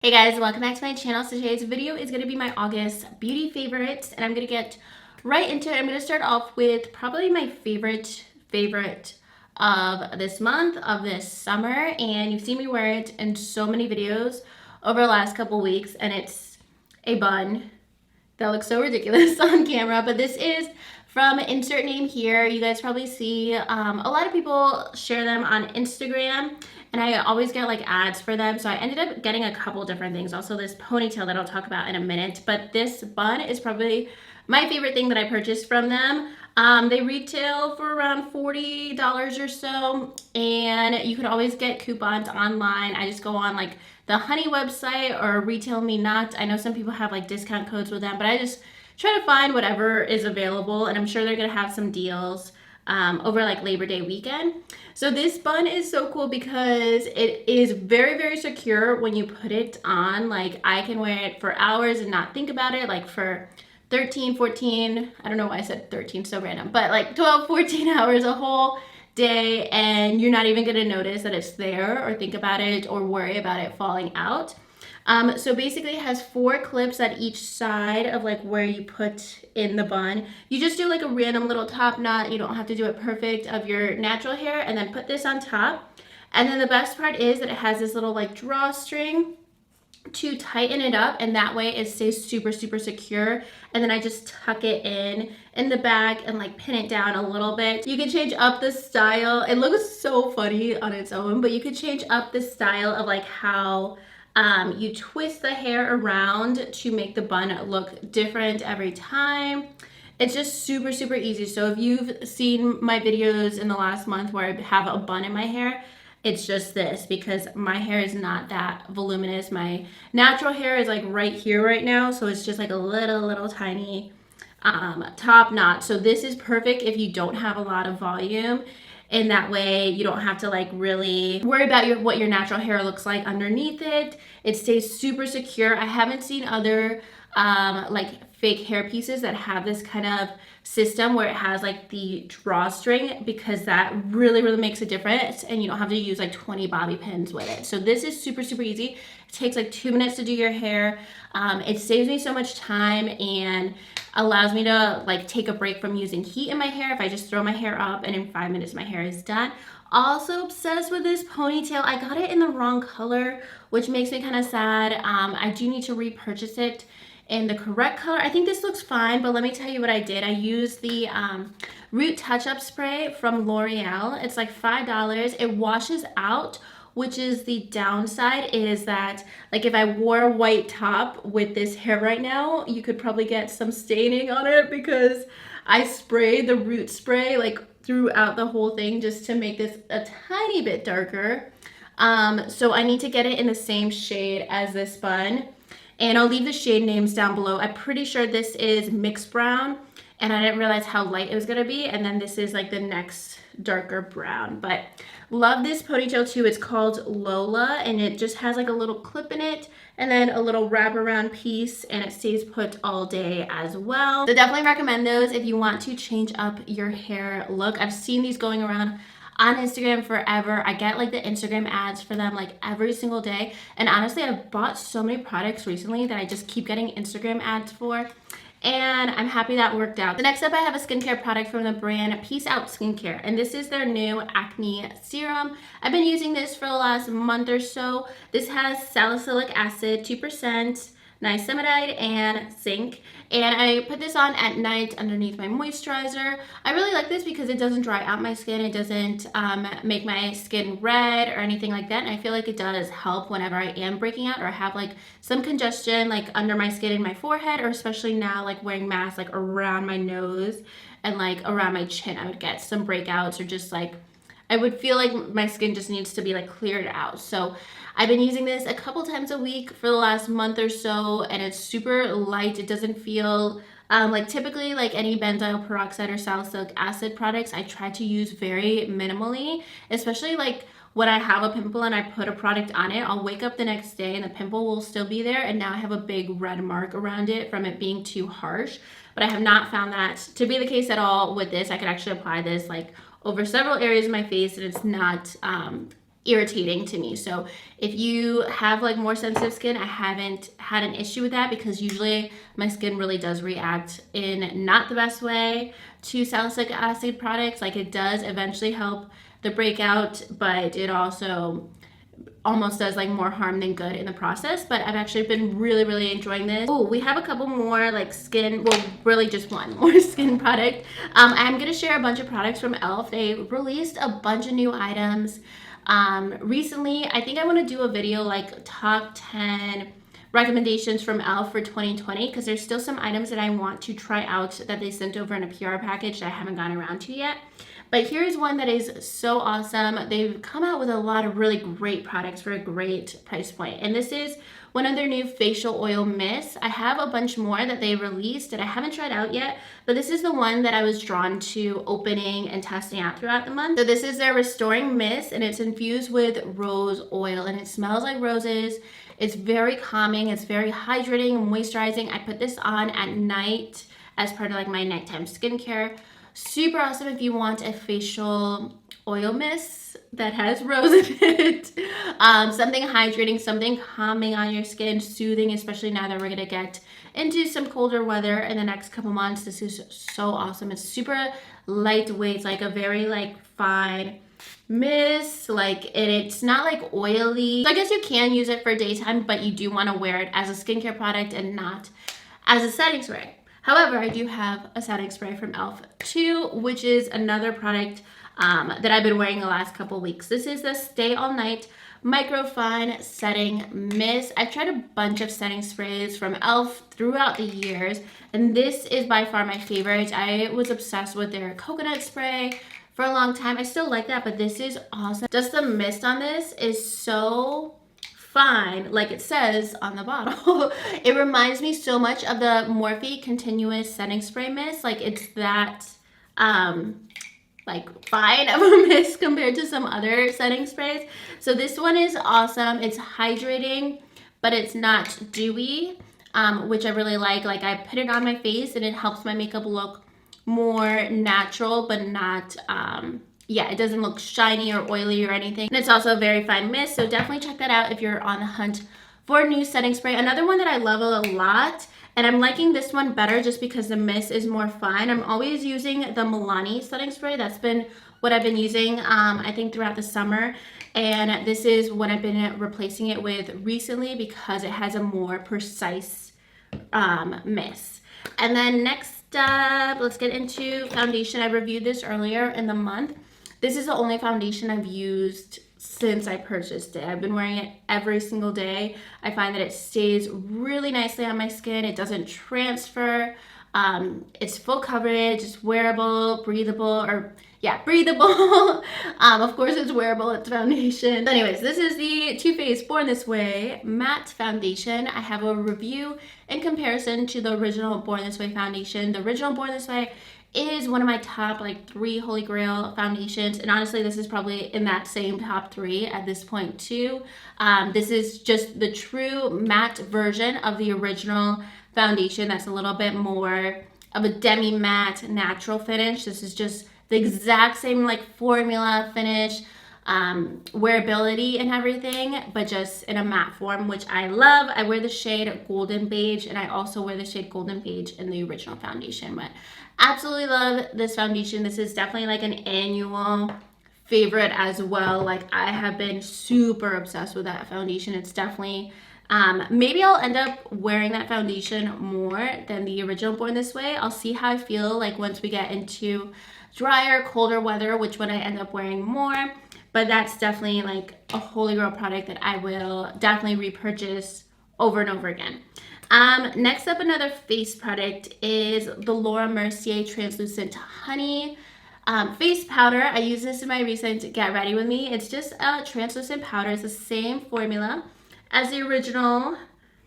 Hey guys, welcome back to my channel. So today's video is going to be my August beauty favorites, and I'm going to get right into it. I'm going to start off with probably my favorite of this month, of this summer, and you've seen me wear it in so many videos over the last couple weeks, and it's a bun that looks so ridiculous on camera, but this is from insert name here. You guys probably see a lot of people share them on Instagram, and I always get like ads for them, so I ended up getting a couple different things. Also this ponytail that I'll talk about in a minute, but this bun is probably my favorite thing that I purchased from them. They retail for around $40 or so, and you can always get coupons online. I just go on like the Honey website or Retail Me Not. I know some people have like discount codes with them, but I just try to find whatever is available, and I'm sure they're gonna have some deals over like Labor Day weekend. So this bun is so cool because it is very secure when you put it on. Like I can wear it for hours and not think about it, like for 13, 14, I don't know why I said 13, so random, but like 12, 14 hours, a whole day, and you're not even gonna notice that it's there or think about it or worry about it falling out. So basically it has 4 clips at each side of like where you put in the bun. You just do like a random little top knot. You don't have to do it perfect of your natural hair, and then put this on top. And then the best part is that it has this little like drawstring to tighten it up, and that way it stays super secure. And then I just tuck it in the back and like pin it down a little bit. You can change up the style. It looks so funny on its own, but you could change up the style of like how you twist the hair around to make the bun look different every time. It's just super easy. So if you've seen my videos in the last month where I have a bun in my hair, it's just this, because my hair is not that voluminous. My natural hair is like right here right now, so it's just like a little tiny top knot. So this is perfect if you don't have a lot of volume, and that way you don't have to like really worry about what your natural hair looks like underneath it. It stays super secure. I haven't seen other like fake hair pieces that have this kind of system where it has like the drawstring, because that really makes a difference, and you don't have to use like 20 bobby pins with it. So this is super easy. It takes like 2 minutes to do your hair. It saves me so much time and allows me to like take a break from using heat in my hair if I just throw my hair up, and in 5 minutes my hair is done. Also obsessed with this ponytail. I got it in the wrong color, which makes me kind of sad. I do need to repurchase it in the correct color. I think this looks fine, but let me tell you what I did. I used the Root Touch-Up Spray from L'Oreal. It's like $5. It washes out, which is the downside, is that like if I wore a white top with this hair right now, you could probably get some staining on it, because I sprayed the Root spray like throughout the whole thing just to make this a tiny bit darker. So I need to get it in the same shade as this bun, and I'll leave the shade names down below. I'm pretty sure this is mixed brown, and I didn't realize how light it was gonna be, and then this is like the next darker brown. But love this ponytail too. It's called Lola, and it just has like a little clip in it and then a little wraparound piece, and it stays put all day as well. So definitely recommend those if you want to change up your hair look. I've seen these going around on Instagram forever. I get like the Instagram ads for them like every single day, and honestly I've bought so many products recently that I just keep getting Instagram ads for, and I'm happy that worked out. The next up, I have a skincare product from the brand Peace Out Skincare, and this is their new acne serum. I've been using this for the last month or so. This has salicylic acid, 2%, niacinamide, and zinc, and I put this on at night underneath my moisturizer. I really like this because it doesn't dry out my skin. It doesn't make my skin red or anything like that, and I feel like it does help whenever I am breaking out or have like some congestion like under my skin and my forehead, or especially now like wearing masks like around my nose and like around my chin. I would get some breakouts, or just like I would feel like my skin just needs to be like cleared out. So I've been using this a couple times a week for the last month or so, and it's super light. It doesn't feel like typically like any benzoyl peroxide or salicylic acid products, I try to use very minimally, especially like when I have a pimple and I put a product on it, I'll wake up the next day and the pimple will still be there, and now I have a big red mark around it from it being too harsh. But I have not found that to be the case at all with this. I could actually apply this like over several areas of my face, and it's not irritating to me. So if you have like more sensitive skin, I haven't had an issue with that, because usually my skin really does react in not the best way to salicylic acid products. Like, it does eventually help the breakout, but it also almost does like more harm than good in the process. But I've actually been really enjoying this. Oh, we have a couple more like skin, well, really just one more skin product. I'm gonna share a bunch of products from e.l.f. They released a bunch of new items recently. I think I want to do a video like top 10 recommendations from e.l.f. for 2020, because there's still some items that I want to try out that they sent over in a PR package that I haven't gotten around to yet. But here's one that is so awesome. They've come out with a lot of really great products for a great price point. And this is one of their new facial oil mists. I have a bunch more that they released that I haven't tried out yet, but this is the one that I was drawn to opening and testing out throughout the month. So this is their restoring mist, and it's infused with rose oil, and it smells like roses. It's very calming. It's very hydrating and moisturizing. I put this on at night as part of like my nighttime skincare. Super awesome if you want a facial oil mist that has rose in it. Something hydrating, something calming on your skin, soothing, especially now that we're gonna get into some colder weather in the next couple months. This is so awesome. It's super lightweight. It's like a very like fine mist, like, and it's not like oily. So I guess you can use it for daytime, but you do want to wear it as a skincare product and not as a setting spray. However, I do have a setting spray from e.l.f. too, which is another product that I've been wearing the last couple weeks. This is the Stay All Night Microfine Setting Mist. I've tried a bunch of setting sprays from e.l.f. throughout the years, and this is by far my favorite. I was obsessed with their coconut spray for a long time. I still like that, but this is awesome. Just the mist on this is so fine, like it says on the bottle. It reminds me so much of the Morphe Continuous Setting Spray Mist. Like, it's that like fine of a mist compared to some other setting sprays. So this one is awesome. It's hydrating, but it's not dewy, which I really like. Like, I put it on my face and it helps my makeup look more natural, but not yeah, it doesn't look shiny or oily or anything. And it's also a very fine mist, so definitely check that out if you're on the hunt for a new setting spray. Another one that I love a lot, and I'm liking this one better just because the mist is more fine. I'm always using the Milani setting spray. That's been what I've been using, I think, throughout the summer. And this is what I've been replacing it with recently because it has a more precise mist. And then next up, let's get into foundation. I reviewed this earlier in the month. This is the only foundation I've used since I purchased it. I've been wearing it every single day. I find that it stays really nicely on my skin. It doesn't transfer. It's full coverage, it's wearable, breathable, or yeah, breathable. Of course it's wearable, it's foundation. So anyways, this is the Too Faced Born This Way matte foundation. I have a review in comparison to the original Born This Way foundation. The original Born This Way is one of my top like 3 holy grail foundations, and honestly this is probably in that same top 3 at this point too. This is just the true matte version of the original foundation. That's a little bit more of a demi matte natural finish. This is just the exact same like formula finish, wearability and everything, but just in a matte form, which I love. I wear the shade Golden Beige, and I also wear the shade Golden Beige in the original foundation, but absolutely love this foundation. This is definitely like an annual favorite as well. Like, I have been super obsessed with that foundation. It's definitely maybe I'll end up wearing that foundation more than the original Born This Way. I'll see how I feel like once we get into drier, colder weather, which one I end up wearing more. But that's definitely like a holy grail product that I will definitely repurchase over and over again. Next up, another face product is the Laura Mercier Translucent Honey face powder. I use this in my recent Get Ready With Me. It's just a translucent powder. It's the same formula as the original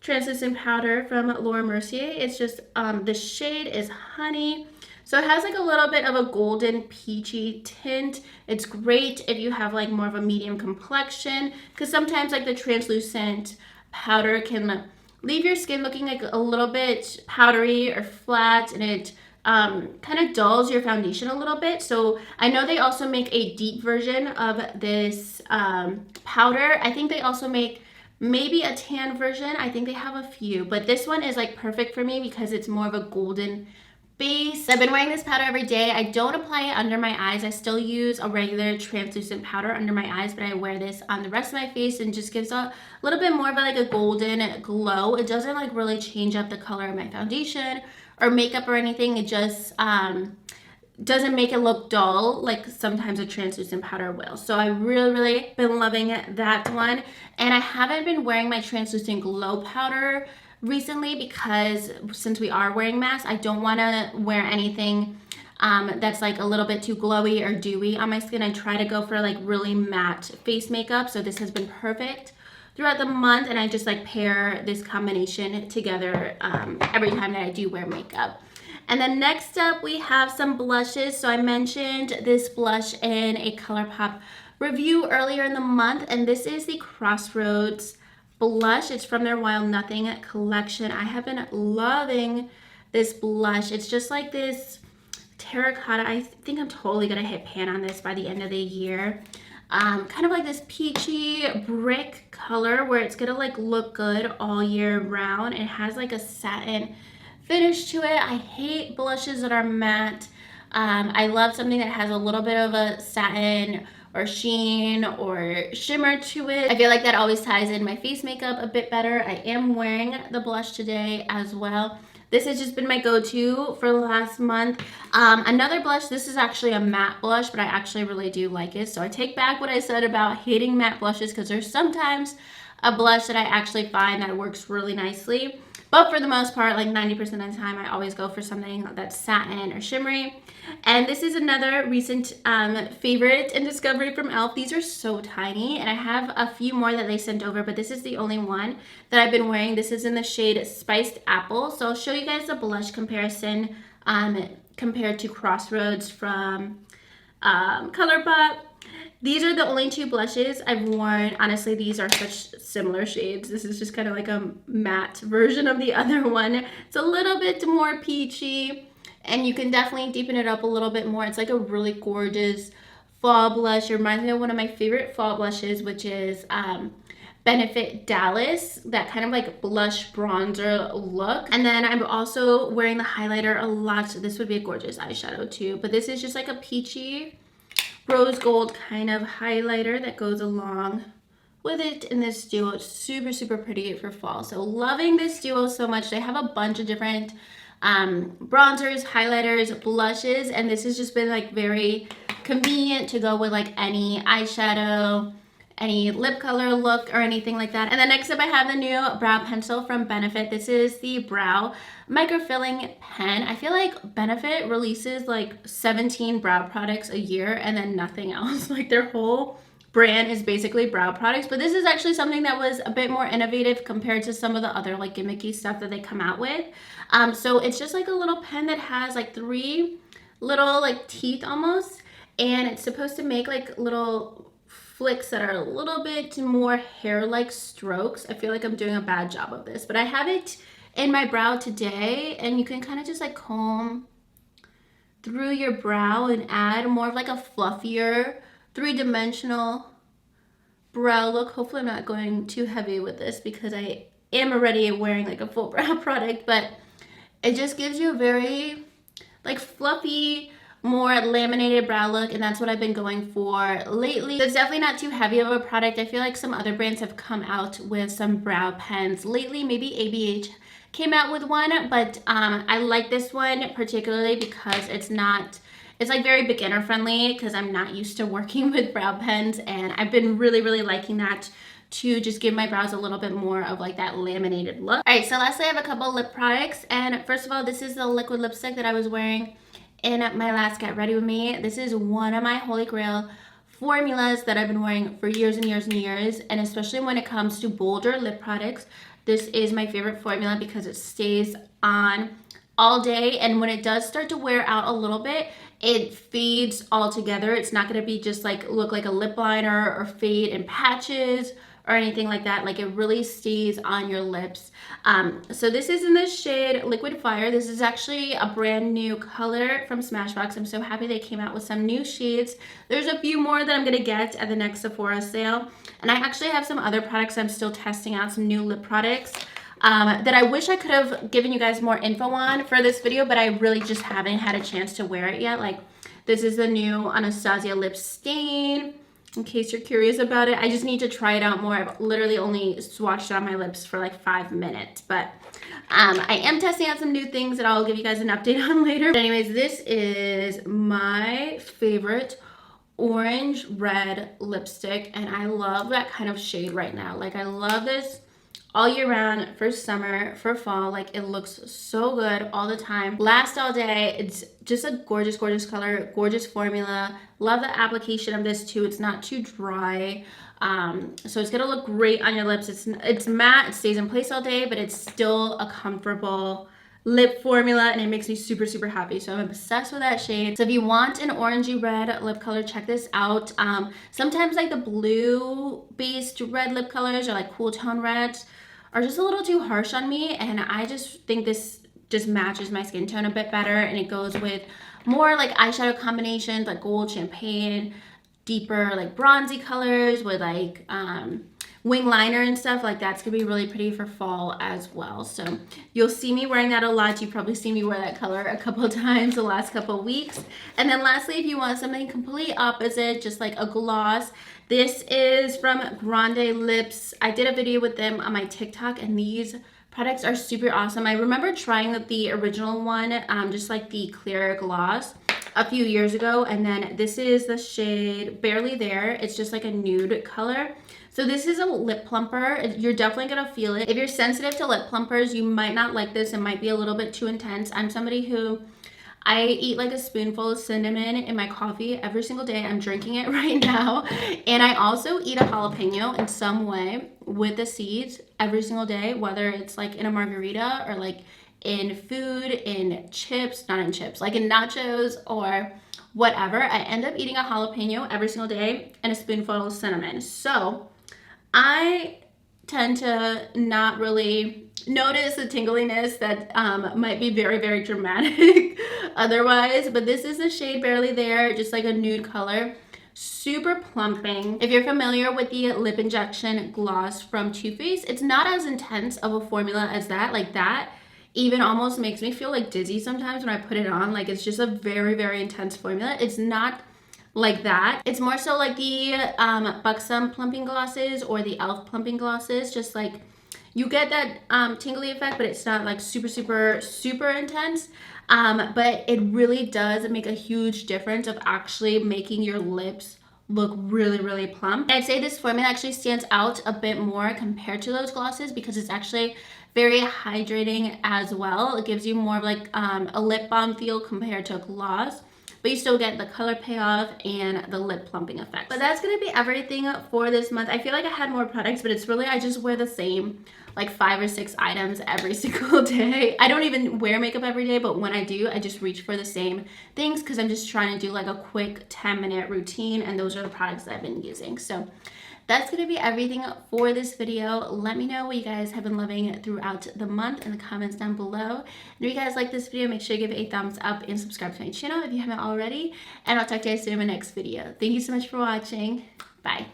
translucent powder from Laura Mercier. It's just the shade is Honey. So it has like a little bit of a golden peachy tint. It's great if you have like more of a medium complexion, because sometimes like the translucent powder can leave your skin looking like a little bit powdery or flat, and it kind of dulls your foundation a little bit. So I know they also make a deep version of this powder. I think they also make maybe a tan version. I think they have a few, but this one is like perfect for me because it's more of a golden base. I've been wearing this powder every day. I don't apply it under my eyes. I still use a regular translucent powder under my eyes, but I wear this on the rest of my face and just gives a little bit more of like a golden glow. It doesn't like really change up the color of my foundation or makeup or anything. It just doesn't make it look dull like sometimes a translucent powder will. So I really been loving that one. And I haven't been wearing my translucent glow powder recently because since we are wearing masks, I don't want to wear anything that's like a little bit too glowy or dewy on my skin. I try to go for like really matte face makeup. So this has been perfect throughout the month, and I just like pair this combination together every time that I do wear makeup. And then next up we have some blushes. So I mentioned this blush in a ColourPop review earlier in the month, and this is the Crossroads blush. It's from their Wild Nothing collection. I have been loving this blush. It's just like this terracotta. I think I'm totally gonna hit pan on this by the end of the year. Kind of like this peachy brick color where it's gonna like look good all year round. It has like a satin finish to it. I hate blushes that are matte. I love something that has a little bit of a satin or sheen or shimmer to it. I feel like that always ties in my face makeup a bit better. I am wearing the blush today as well. This has just been my go-to for the last month. Another blush, this is actually a matte blush, but I actually really do like it. So I take back what I said about hating matte blushes because there's sometimes a blush that I actually find that works really nicely. But for the most part, like 90% of the time, I always go for something that's satin or shimmery. And this is another recent favorite and discovery from e.l.f. These are so tiny, and I have a few more that they sent over, but this is the only one that I've been wearing. This is in the shade Spiced Apple. So I'll show you guys the blush comparison compared to Crossroads from ColourPop. These are the only two blushes I've worn. Honestly, these are such similar shades. This is just kind of like a matte version of the other one. It's a little bit more peachy, and you can definitely deepen it up a little bit more. It's like a really gorgeous fall blush. It reminds me of one of my favorite fall blushes, which is Benefit Dallas, that kind of like blush bronzer look. And then I'm also wearing the highlighter a lot. So this would be a gorgeous eyeshadow too, but this is just like a peachy rose gold kind of highlighter that goes along with it in this duo. It's super pretty for fall. So loving this duo so much. They have a bunch of different bronzers, highlighters, blushes, and this has just been like very convenient to go with like any eyeshadow, any lip color look or anything like that. And then next up I have the new brow pencil from Benefit. This is the brow microfilling pen. I feel like Benefit releases like 17 brow products a year and then nothing else. Like their whole brand is basically brow products, but this is actually something that was a bit more innovative compared to some of the other like gimmicky stuff that they come out with. So it's just like a little pen that has like 3 little like teeth almost, and it's supposed to make like little flicks that are a little bit more hair-like strokes. I feel like I'm doing a bad job of this, but I have it in my brow today, and you can kind of just like comb through your brow and add more of like a fluffier, 3-dimensional brow look. Hopefully I'm not going too heavy with this because I am already wearing like a full brow product, but it just gives you a very like fluffy, more laminated brow look, and that's what I've been going for lately. So it's definitely not too heavy of a product. I feel like some other brands have come out with some brow pens lately. Maybe ABH came out with one, but I like this one particularly because it's like very beginner friendly because I'm not used to working with brow pens, and I've been really liking that to just give my brows a little bit more of like that laminated look. All right, so lastly I have a couple lip products, and first of all, this is the liquid lipstick that I was wearing in my last Get Ready With Me. This is one of my holy grail formulas that I've been wearing for years and years, and especially when it comes to bolder lip products, this is my favorite formula because it stays on all day, and when it does start to wear out a little bit, it fades altogether. It's not going to be just like look like a lip liner or fade in patches or anything like that. Like, it really stays on your lips. So this is in the shade Liquid Fire. This is actually a brand new color from Smashbox. I'm so happy they came out with some new shades. There's a few more that I'm gonna get at the next Sephora sale. And I actually have some other products I'm still testing out, some new lip products that I wish I could have given you guys more info on for this video, but I really just haven't had a chance to wear it yet. Like, this is the new Anastasia Lip Stain, in case you're curious about it. I just need to try it out more. I've literally only swatched it on my lips for like 5 minutes, but I am testing out some new things that I'll give you guys an update on later. But anyways, this is my favorite orange red lipstick, and I love that kind of shade right now. Like, I love this all year round, for summer, for fall. Like, it looks so good all the time, lasts all day. It's just a gorgeous, gorgeous color, gorgeous formula. Love the application of this too. It's not too dry, so it's gonna look great on your lips. It's matte, it stays in place all day, but it's still a comfortable lip formula, and it makes me super, super happy. So I'm obsessed with that shade. So if you want an orangey red lip color, check this out. Sometimes like the blue based red lip colors, or like cool tone reds, are just a little too harsh on me, and I just think this just matches my skin tone a bit better, and it goes with more like eyeshadow combinations, like gold, champagne, deeper like bronzy colors with like wing liner and stuff. Like, that's gonna be really pretty for fall as well. So you'll see me wearing that a lot. You've probably seen me wear that color a couple of times the last couple of weeks. And then lastly, if you want something completely opposite, just like a gloss, this is from Grande Lips. I did a video with them on my TikTok, and these products are super awesome. I remember trying the original one, just like the clear gloss, a few years ago, and then this is the shade Barely There. It's just like a nude color. So this is a lip plumper. You're definitely gonna feel it. If you're sensitive to lip plumpers, you might not like this. It might be a little bit too intense. I'm somebody who, I eat like a spoonful of cinnamon in my coffee every single day. I'm drinking it right now. And I also eat a jalapeno in some way with the seeds every single day, whether it's like in a margarita or like in food, in chips, not in chips, like in nachos or whatever. I end up eating a jalapeno every single day and a spoonful of cinnamon. So I tend to not really notice the tingliness that might be very, very dramatic otherwise, but this is the shade Barely There, just like a nude color, super plumping. If you're familiar with the lip injection gloss from Too Faced, it's not as intense of a formula as that. Like, that even almost makes me feel like dizzy sometimes when I put it on. Like, it's just a very, very intense formula. It's not like that. It's more so like the Buxom plumping glosses or the e.l.f. plumping glosses. Just like, you get that tingly effect, but it's not like super, super, super intense. But it really does make a huge difference of actually making your lips look really, really plump. And I'd say this formula actually stands out a bit more compared to those glosses because it's actually very hydrating as well. It gives you more of like a lip balm feel compared to a gloss, but you still get the color payoff and the lip plumping effect. But that's gonna be everything for this month. I feel like I had more products, but it's really, I just wear the same like 5 or 6 items every single day. I don't even wear makeup every day, but when I do, I just reach for the same things because I'm just trying to do like a quick 10-minute routine, and those are the products that I've been using. So that's going to be everything for this video. Let me know what you guys have been loving throughout the month in the comments down below. And if you guys like this video, make sure you give it a thumbs up and subscribe to my channel if you haven't already. And I'll talk to you guys soon in my next video. Thank you so much for watching. Bye.